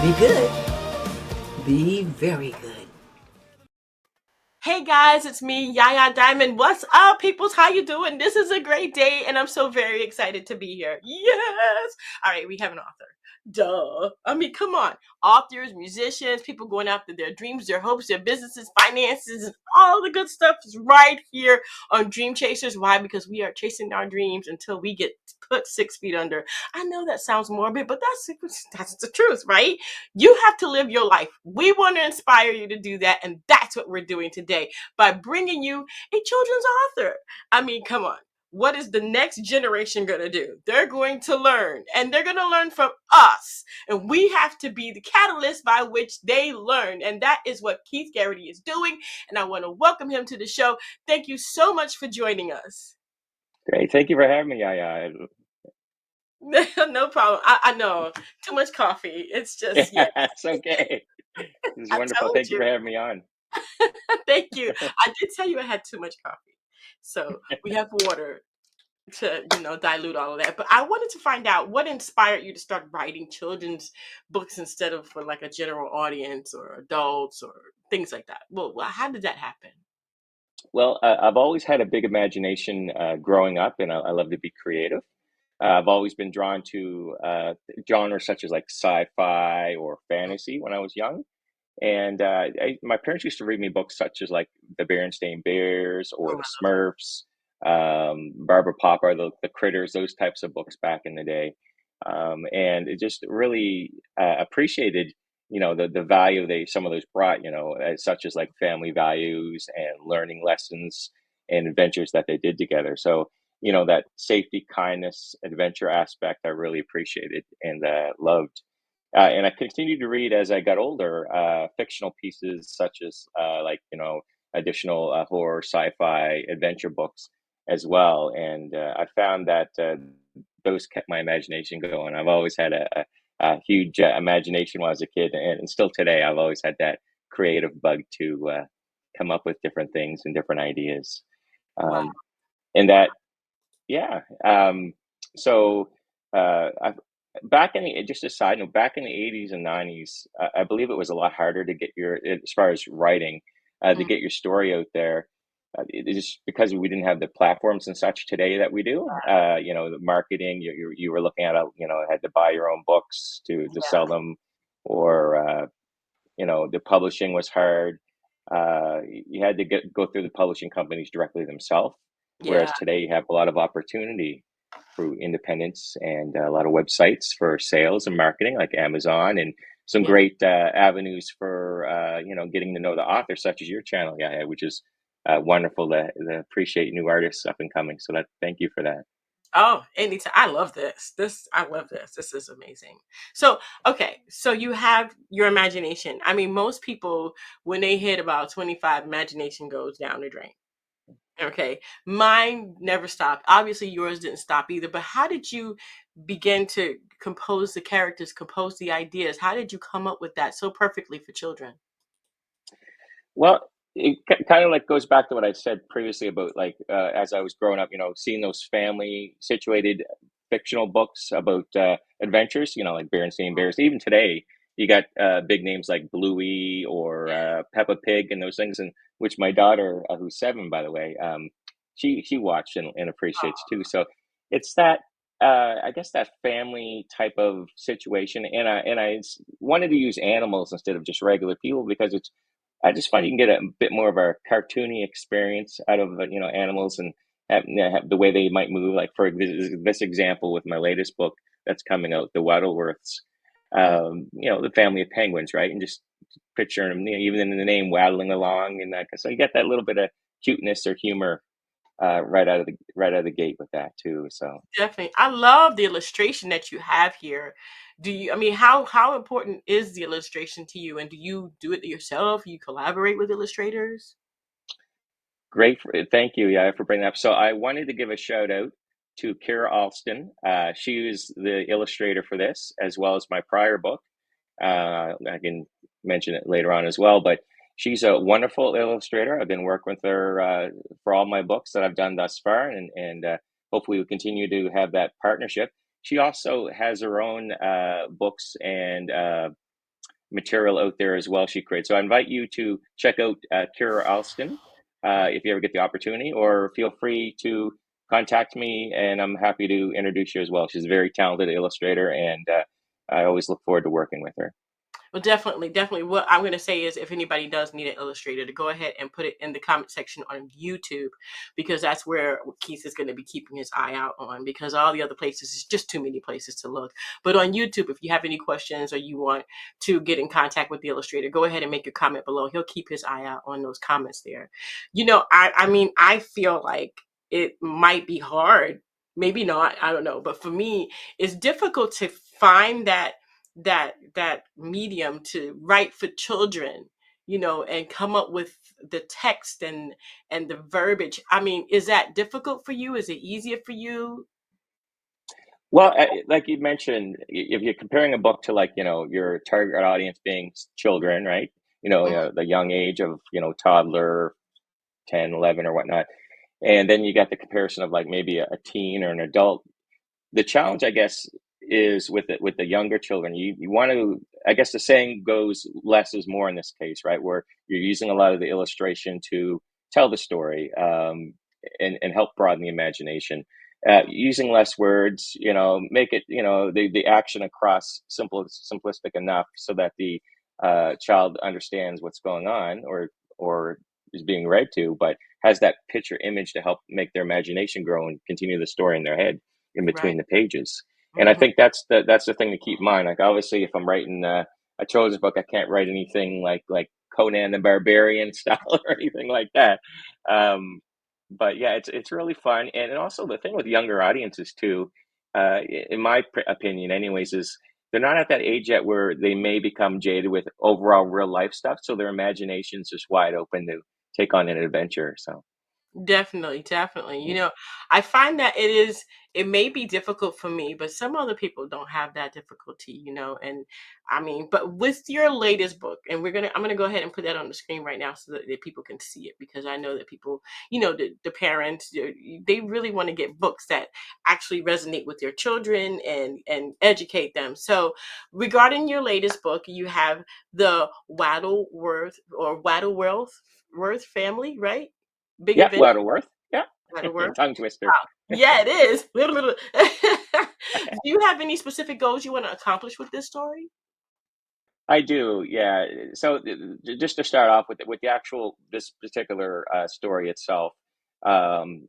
Be good. Be very good. Hey guys, it's me, Yaya Diamond. What's up, peoples? How you doing? This is a great day, and I'm so very excited to be here. Yes! All right, we have an author. Duh. I mean, come on. Authors, musicians, people going after their dreams, their hopes, their businesses, finances, and all the good stuff is right here on Dream Chasers. Why? Because we are chasing our dreams until we get put 6 feet under. I know that sounds morbid, but that's the truth, right? You have to live your life. We want to inspire you to do that, and that's what we're doing today by bringing you a children's author. I mean, come on. What is the next generation going to do? They're going to learn, and they're going to learn from us. And we have to be the catalyst by which they learn. And that is what Keith Garity is doing. And I want to welcome him to the show. Thank you so much for joining us. Great. Thank you for having me, Yaya. No problem. I know. Too much coffee. It's just, yeah, It's okay. This is I wonderful. told Thank you you. for having me on. Thank you. I did tell you I had too much coffee. So we have water to, dilute all of that. But I wanted to find out what inspired you to start writing children's books instead of for like a general audience or adults or things like that. Well, how did that happen? Well, I've always had a big imagination growing up, and I love to be creative. I've always been drawn to genres such as like sci-fi or fantasy when I was young. And my parents used to read me books such as like the Berenstain Bears or Oh, the I love that. Smurfs, Barbara Popper, the Critters, those types of books back in the day. And it just really appreciated, the value some of those brought, such as like family values and learning lessons and adventures that they did together. So, that safety, kindness, adventure aspect, I really appreciated and loved. And I continued to read as I got older, fictional pieces such as additional horror, sci-fi, adventure books as well. And I found that those kept my imagination going. I've always had a huge imagination when I was a kid, and still today, I've always had that creative bug to come up with different things and different ideas. Wow. Um, and Wow. that yeah. So I back in the just a side note, back in the 80s and 90s, I believe it was a lot harder to get as far as writing, to Mm, get your story out there. It is because we didn't have the platforms and such today that we do. The marketing, you were looking at had to buy your own books to yeah. sell them, or the publishing was hard. You had to go through the publishing companies directly themselves, Yeah. whereas today you have a lot of opportunity through independence and a lot of websites for sales and marketing, like Amazon, and some Yeah. great avenues for getting to know the author, such as your channel, yeah, which is wonderful to appreciate new artists up and coming. So thank you for that. Oh, anytime. I love this. I love this. This is amazing. So, okay. So you have your imagination. I mean, most people, when they hit about 25, imagination goes down the drain. Okay. Mine never stopped. Obviously, yours didn't stop either. But how did you begin to compose the characters, compose the ideas? How did you come up with that so perfectly for children? Well, it kind of like goes back to what I said previously about like as I was growing up, seeing those family situated fictional books about adventures, like Berenstain Bears. Even today, you got big names like Bluey or Peppa Pig and those things, and which my daughter, who's 7, by the way, she watched and appreciates too. So it's that. I guess that family type of situation, and I wanted to use animals instead of just regular people because I just find you can get a bit more of a cartoony experience out of animals and have the way they might move. Like for this example with my latest book that's coming out, the Waddlewerths, Mm. the family of penguins, right? And just picturing them, even in the name, waddling along, and that. So you get that little bit of cuteness or humor right out of the gate with that too. So. Definitely. I love the illustration that you have here. I mean, how important is the illustration to you? And do you do it yourself? You collaborate with illustrators? Great. Thank you, yeah, for bringing that up. So I wanted to give a shout out to Kira Alston. She was the illustrator for this, as well as my prior book. I can mention it later on as well, but she's a wonderful illustrator. I've been working with her for all my books that I've done thus far, and hopefully we'll continue to have that partnership. She also has her own books and material out there as well she creates. So I invite you to check out Kira Alston if you ever get the opportunity, or feel free to contact me, and I'm happy to introduce you as well. She's a very talented illustrator, and I always look forward to working with her. Well, definitely, definitely. What I'm going to say is, if anybody does need an illustrator, to go ahead and put it in the comment section on YouTube, because that's where Keith is going to be keeping his eye out on. Because all the other places is just too many places to look. But on YouTube, if you have any questions or you want to get in contact with the illustrator, go ahead and make your comment below. He'll keep his eye out on those comments there. I mean, I feel like it might be hard. Maybe not. I don't know. But for me, it's difficult to find that medium to write for children, and come up with the text and the verbiage. I mean, is that difficult for you? Is it easier for you? Well, like you mentioned, if you're comparing a book to, like, your target audience being children, right? The young age of, toddler, 10, 11, or whatnot. And then you got the comparison of, like, maybe a teen or an adult. The challenge, I guess, is with the younger children. You want to, I guess the saying goes, less is more in this case, right? Where you're using a lot of the illustration to tell the story, and help broaden the imagination. Using less words, make it, the action across simplistic enough so that the child understands what's going on, or is being read to, but has that picture image to help make their imagination grow and continue the story in their head in Right. between the pages. And I Hmm. think that's the thing to keep in mind. Like, obviously, if I'm writing a children's book, I can't write anything like Conan the Barbarian style or anything like that. Um, but yeah, it's really fun. And also, the thing with younger audiences too, in my opinion, anyways, is they're not at that age yet where they may become jaded with overall real life stuff. So their imagination's just wide open to take on an adventure. So Definitely, definitely. yeah. I find that it may be difficult for me, but some other people don't have that difficulty, and I mean, but with your latest book, and I'm gonna go ahead and put that on the screen right now so that people can see it, because I know that people, the parents, they really want to get books that actually resonate with their children and educate them. So regarding your latest book, you have the Waddleworth family, right? Big Yeah, adventure. Waddleworth. Yeah. Waddleworth. Tongue twister. Wow. Yeah, it is. Do you have any specific goals you want to accomplish with this story? I do, yeah. So just to start off with the actual this particular story itself, um,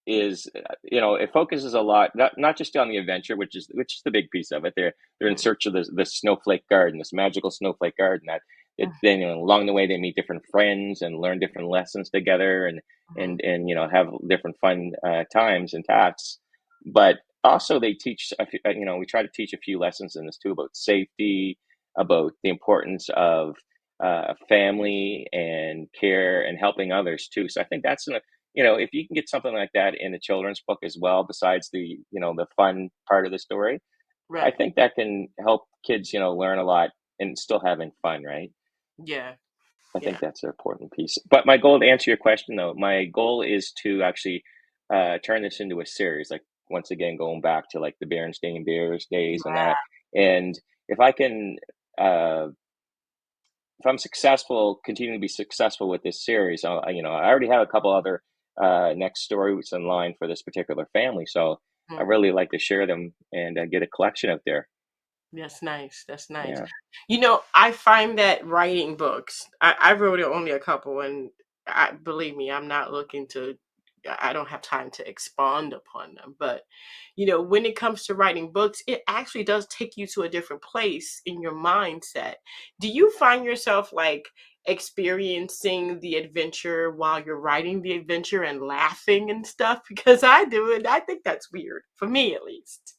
is it focuses a lot, not just on the adventure, which is the big piece of it. They're in Mm, search of this snowflake garden, this magical snowflake garden, that mm, then, along the way they meet different friends and learn different lessons together, and mhm, have different fun times and tasks. But also they teach we try to teach a few lessons in this too, about safety, about the importance of family and care and helping others too. So I think that's if you can get something like that in a children's book as well, besides the fun part of the story, I right. think that can help kids, learn a lot and still having fun, right? Yeah. I think Yeah. that's an important piece. But my goal, to answer your question though, my goal is to actually turn this into a series. Like, once again, going back to, like, the Berenstain Bears days and that. Yeah. And if I can, uh, if I'm successful, continue to be successful with this series, I already have a couple other next stories in line for this particular family. So I Mm. really like to share them and get a collection out there. That's nice. That's nice. Yeah. I find that writing books, I wrote only a couple, and believe me, I'm not looking to, I don't have time to expand upon them. But, when it comes to writing books, it actually does take you to a different place in your mindset. Do you find yourself like experiencing the adventure while you're writing the adventure and laughing and stuff? Because I do it. I think that's weird, for me at least.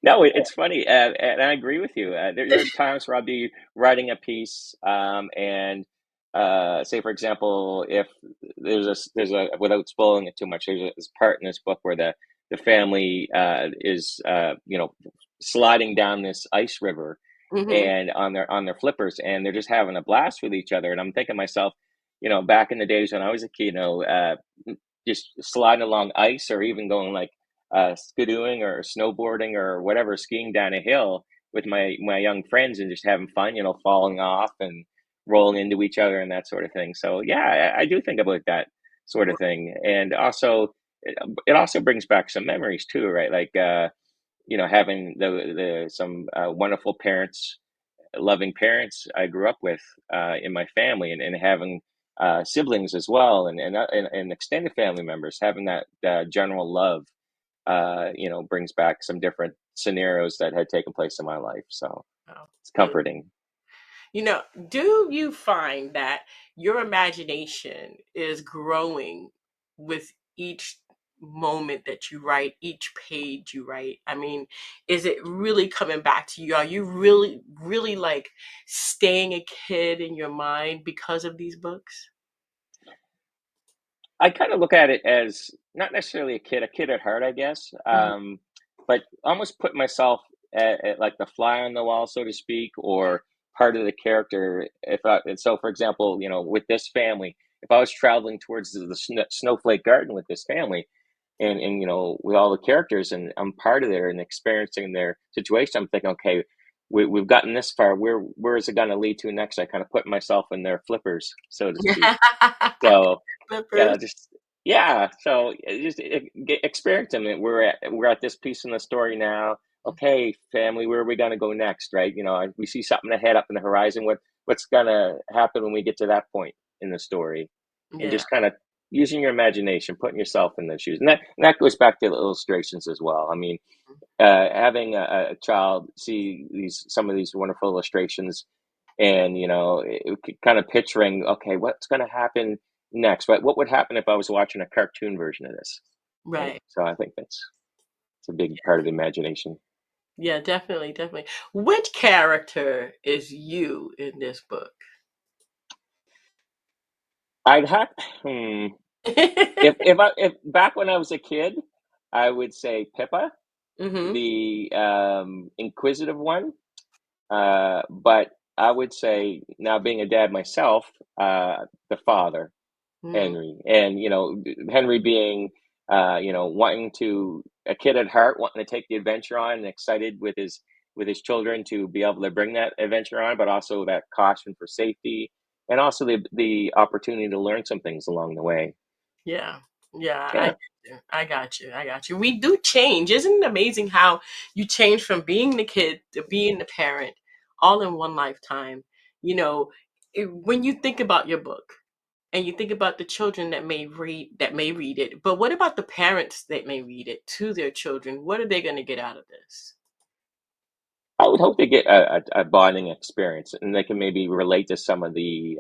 No, it's funny, and I agree with you. There's times where I'll be writing a piece, and say, for example, if there's a without spoiling it too much, this part in this book where the family is sliding down this ice river, Hmm. and on their flippers, and they're just having a blast with each other. And I'm thinking to myself, back in the days when I was a kid, just sliding along ice, or even going, like, skidooing or snowboarding or whatever, skiing down a hill, with my young friends and just having fun, falling off and rolling into each other and that sort of thing. So yeah, I do think about that sort of thing, and also it also brings back some memories too, right? Like having the some wonderful parents, loving parents I grew up with in my family, and having siblings as well, and extended family members, having that general love, brings back some different scenarios that had taken place in my life. So Oh, it's mm. comforting. You know, do you find that your imagination is growing with each moment that you write, each page you write? I mean, is it really coming back to you? Are you really, really like staying a kid in your mind because of these books? I kind of look at it as not necessarily a kid at heart, I guess, Mhm. but almost put myself at like the fly on the wall, so to speak, or part of the character. And so, for example, with this family, if I was traveling towards the Snowflake Garden with this family, and with all the characters, and I'm part of there and experiencing their situation, I'm thinking, okay, we've gotten this far. Where is it going to lead to next? I kind of put myself in their flippers, so to speak. So Flippers. just yeah. So just experiencing it. We're at this piece in the story now. Okay, family, where are we gonna go next? Right? We see something ahead up in the horizon. What's gonna happen when we get to that point in the story? And Yeah, just kind of using your imagination, putting yourself in the shoes, and that goes back to the illustrations as well. I mean, having a child see some of these wonderful illustrations, and kind of picturing, okay, what's going to happen next, right? What would happen if I was watching a cartoon version of this, right? right. So I think it's a big part of the imagination. Yeah, definitely, definitely. Which character is you in this book? I'd have hmm, if back when I was a kid, I would say Pippa, Mm-hmm. the inquisitive one. But I would say, now being a dad myself, the father, Mm, Henry, and Henry being, wanting to a kid at heart, wanting to take the adventure on, and excited with his children to be able to bring that adventure on, but also that caution for safety, and also the opportunity to learn some things along the way. yeah, yeah, I Yeah, get you. I got you. I got you. We do change. Isn't it amazing how you change from being the kid to being the parent all in one lifetime? You know, when you think about your book and you think about the children that may read it, but what about the parents that may read it to their children? What are they going to get out of this? I would hope they get a bonding experience, and they can maybe relate to some of the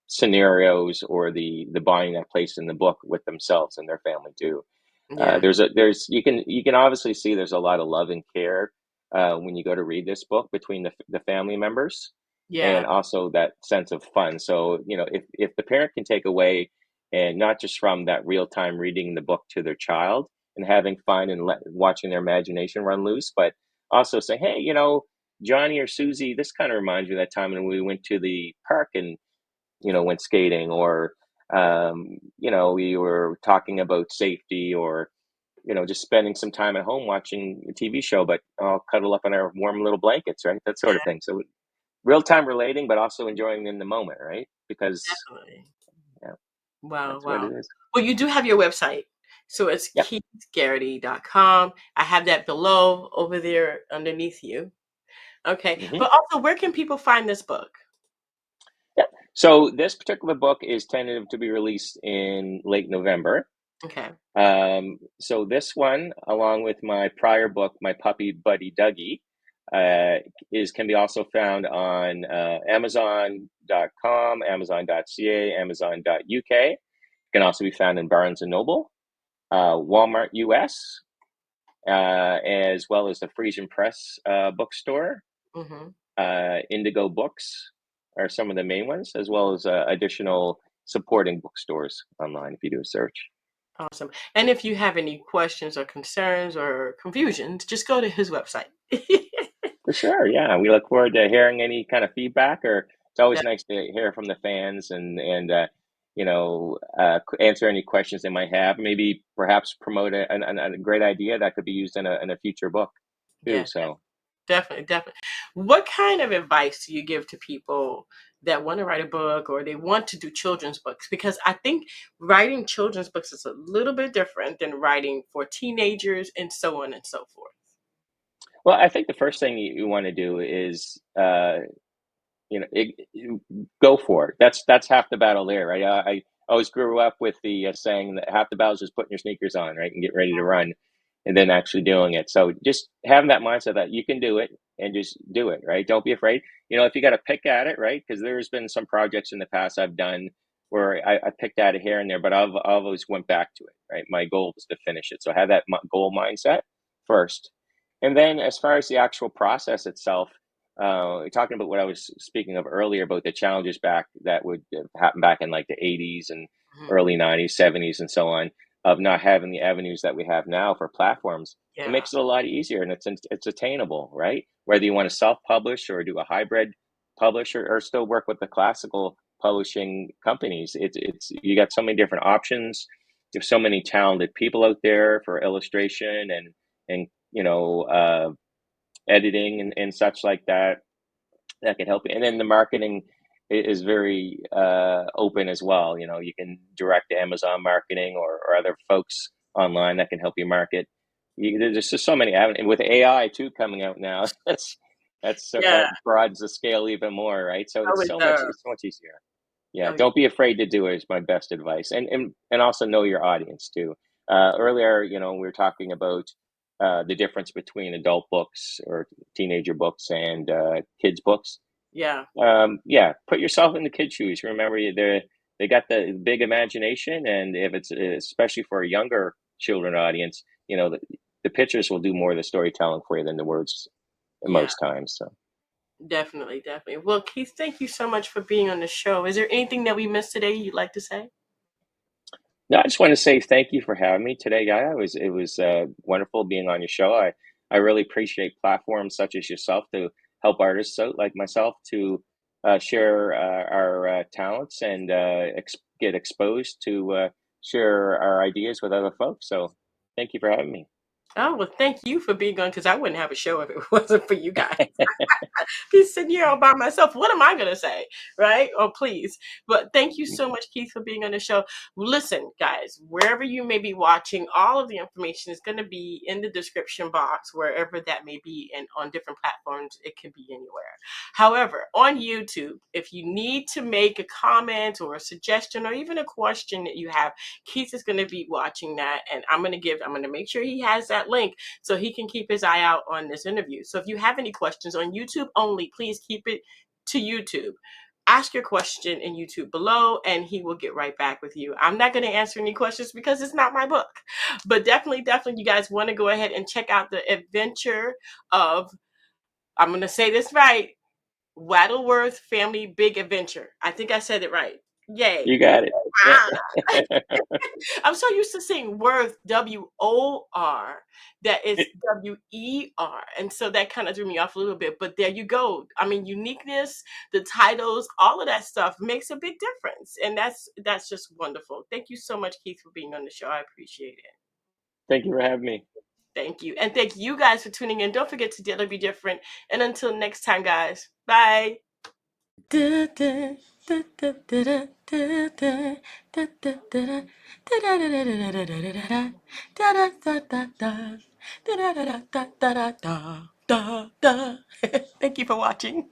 scenarios, or the bonding that place in the book with themselves and their family too. Yeah, There's you can obviously see there's a lot of love and care when you go to read this book between the family members, yeah, and also that sense of fun. So if the parent can take away, and not just from that real time reading the book to their child and having fun and watching their imagination run loose, but also say, hey, Johnny or Susie, this kind of reminds me of that time when we went to the park and went skating, or we were talking about safety, or just spending some time at home watching a TV show, but all cuddle up in our warm little blankets, right? That sort of yeah, thing. So real time relating, but also enjoying in the moment, right? Because definitely. yeah, Wow, that's what wow. it is. Well, you do have your website. So it's Yep. keithgarity.com. I have that below over there underneath you. Okay. Hmm. But also, where can people find this book? Yep. So this particular book is tentative to be released in late November. Okay. So this one, along with my prior book, My Puppy Buddy Dougie, is can be also found on Amazon.com, Amazon.ca, Amazon.uk. Can also be found in Barnes and Noble, Walmart US, as well as the Frisian Press bookstore. Mm-hmm. Indigo Books are some of the main ones, as well as additional supporting bookstores online if you do a search. Awesome. And if you have any questions or concerns or confusions, just go to his website. For sure, yeah. We look forward to hearing any kind of feedback, or it's always That- nice to hear from the fans, and answer any questions they might have. Maybe perhaps promote a great idea that could be used in a future book too. yeah, So Definitely, definitely. What kind of advice do you give to people that want to write a book or they want to do children's books? Because I think writing children's books is a little bit different than writing for teenagers and so on and so forth. Well, I think the first thing you want to do is go for it. That's half the battle there, right? I always grew up with the saying that half the battle is just putting your sneakers on, right, and get ready to run, and then actually doing it. So just having that mindset that you can do it and just do it, right? Don't be afraid. If you got to pick at it, right? Because there's been some projects in the past I've done where I picked at it here and there, but I've always went back to it, right? My goal was to finish it. So have that goal mindset first. And then as far as the actual process itself, talking about what I was speaking of earlier about the challenges back that would happen back in like the 80s and Mhm. early 90s, 70s, and so on, of not having the avenues that we have now for platforms, it Yeah. makes it a lot easier and it's attainable, right? Whether you want to self-publish or do a hybrid publish or still work with the classical publishing companies, it's you got so many different options. There's so many talented people out there for illustration and editing and such like that can help you. And then the marketing is very open as well. You can direct to Amazon marketing or other folks online that can help you market. There's just so many avenues. And with AI too coming out now, Yeah. that broadens the scale even more, right? So Oh, it it's does. so much easier. Yeah, Oh, don't be afraid to do it is my best advice. And also know your audience too. Earlier, we were talking about the difference between adult books or teenager books and kids books. yeah. Yeah, put yourself in the kid shoes. Remember, they got the big imagination, and if it's especially for a younger children audience, the pictures will do more of the storytelling for you than the words Yeah. most times. So, Definitely, definitely. Well, Keith, thank you so much for being on the show. Is there anything that we missed today you'd like to say? no, I just want to say thank you for having me today, Guy. It was wonderful being on your show. I really appreciate platforms such as yourself to help artists out like myself to share our talents and get exposed to share our ideas with other folks. So, thank you for having me. Oh, well, thank you for being on because I wouldn't have a show if it wasn't for you guys. Be sitting here all by myself. What am I going to say? Right? Oh, please. But thank you so much, Keith, for being on the show. Listen, guys, wherever you may be watching, all of the information is going to be in the description box, wherever that may be, and on different platforms, it can be anywhere. However, on YouTube, if you need to make a comment or a suggestion or even a question that you have, Keith is going to be watching that, and I'm going to make sure he has that link so he can keep his eye out on this interview. So if you have any questions on YouTube only, please keep it to YouTube. Ask your question in YouTube below and he will get right back with you. I'm not going to answer any questions because it's not my book. But definitely, definitely, you guys want to go ahead and check out the adventure of, I'm going to say this right, Waddlewerth Family Big Adventure. I think I said it right. Yay. You got it. Yeah. Ah. I'm so used to saying worth, WOR, that it's WER. And so that kind of threw me off a little bit. But there you go. I mean, uniqueness, the titles, all of that stuff makes a big difference. And that's just wonderful. Thank you so much, Keith, for being on the show. I appreciate it. Thank you for having me. Thank you. And thank you guys for tuning in. Don't forget to dare to be different. And until next time, guys, bye. Thank you for watching.